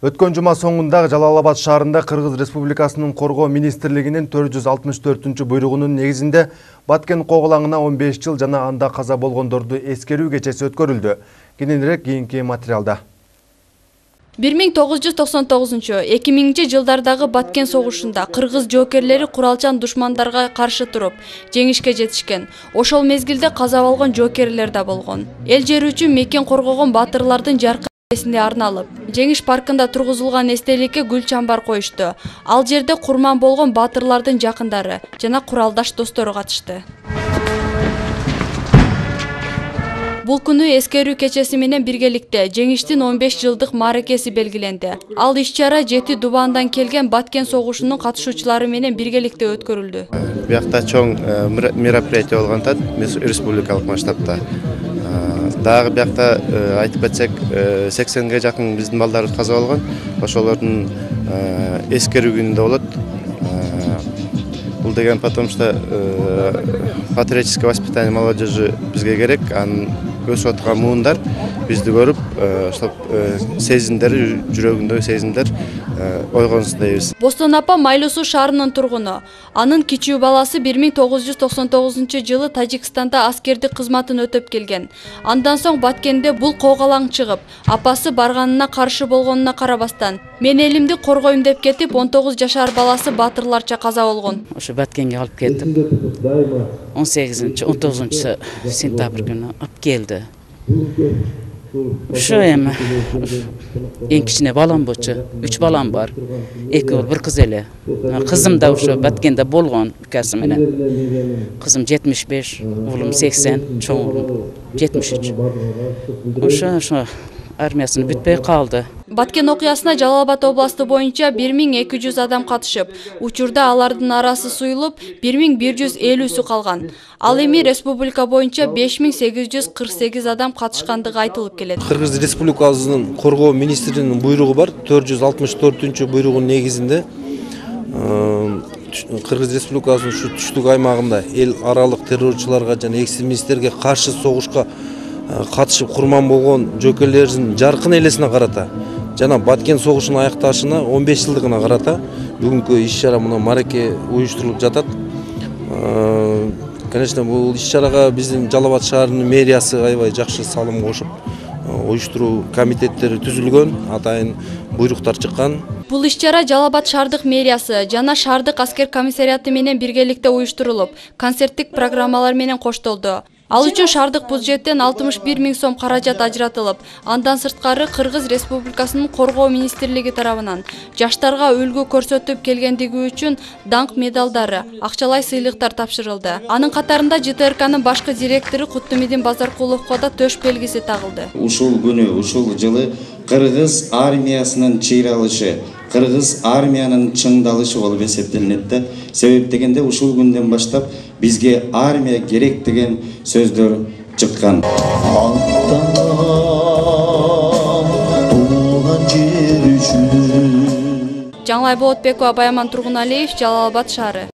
Өткөн жума соңунда Жалал-Абад шаарында Кыргыз Республикасынын Коргоо министрлигинин 464 буйругунун негизинде Баткен коголаңына 15 жыл жана анда каза болгондорду эскерүү кечеси өткөрүлдү. Кененирээк кийинки материалда. 1999-2000 жылдардагы Баткен согушунда кыргыз жоокерлери куралчан душмандарга каршы туруп, жеңишке жетишкен. Ошол мезгилде каза болгон жоокерлер да болгон. Эл жери үчүн мекен коргогон баатырлардын жаркы эсине арналып, Жеңиш паркында тургузулган эстеликке гүл чамбар коюшту. Ал жерде курман болгон баатырлардын жакындары жана куралдаш достору катышты. Бул күнү эскерүү кечеси менен биргеликте жеңиштин 15 жылдык мааракеси белгиленди. Ал иш-чара 7 Дубандан келген Баткен согушунун катышуучулары менен биргеликте өткөрүлдү. Биякта чоң мероприятие болгонтат республикалык масштабта. Дагы биякта айтып кетсек 80ге жакын биздин балдарыбыз каза болгон. Ошолордун эскерүү күнүндө болот. Бул деген потому что патриотическое воспитание молодежи бизге керек. Өсүп аткан муундар бизди көрүп, сезимдер, жүрөгүндөгү сезимдер ойгонсун дейбиз. Бостон апа Майлуу Суу шаарынын тургуну. Анын кичүү баласы 1999 жылы Тажикстанда аскердик кызматын өтөп келген. Андан соң Баткенде бул коголаң чыгып, апасы барганына каршы болгонуна карабастан, мен элимди коргойм деп кетип, 19 жашар баласы баатырларча каза болгон. Ошо Баткенге алып кетип, 18-19 сентябрь күнү алып келди. Ошо эми эң кичине балам болчу, 3 балам бар. 2 уул, 1 кыз эле. Кызым да ошо Баткенде болгон укасы менен. Кызым 75, уулум 80, чоң уулум 73. Ошо армиясын бүтпөй калды. Баткен окуясына Жалал-Абад областы боюнча 1200 адам катышып, учурда алардын арасы суюлуп, 1150сү калган. Ал эми республика боюнча 5848 адам катышкандыгы айтылып келет. Кыргыз Республикасынын Коргоо министринин буйругу бар, 464 буйругунун негизинде Кыргыз Республикасынын ушу түштүк аймагында эл аралык террорчуларга жана экстремисттерге каршы согушка катышып курман болгон жоокерлердин жаркын элесине карата жана Баткен согушунун аякташына 15 жылдыгына карата бүгүнкү иш-чара мына мараке уюштурулуп жатат. Конечно, бул иш-чарага биздин Жалал-Абад шаарынын мэриясы аябай жакшы салым кошуп, уюштуруу комитеттери түзүлгөн, атайын буйруктар чыккан. Бул иш-чара Жалал-Абад шаардык мэриясы жана шаардык аскер комиссариаты менен биргеликте уюштурулуп, концерттик программалар менен коштолду. Ал үчүн шаардык бюджеттен 61 000 сом каражат ажыратылып, андан сырткары Кыргыз Республикасынын Коргоо министрлиги тарабынан жаштарга үлгү көрсөтүп келгендиги үчүн даңк медалдары, акчалай сыйлыктар тапшырылды. Анын катарында ЖТРКнын башкы директору Куттумидин Базаркуловго да төш белгиси тагылды. Ушул күнү, ушул жылы Кыргыз армиясынын чыйралышы, Кыргыз армиянын чыңдалышы болуп эсептелинет. Себеп дегенде ушул күндөн баштап бизге армия керек деген сөздөр чыккан. Жаңылай Болотбекова, Баяман Тургуналиев, Жалал-Абад шаары.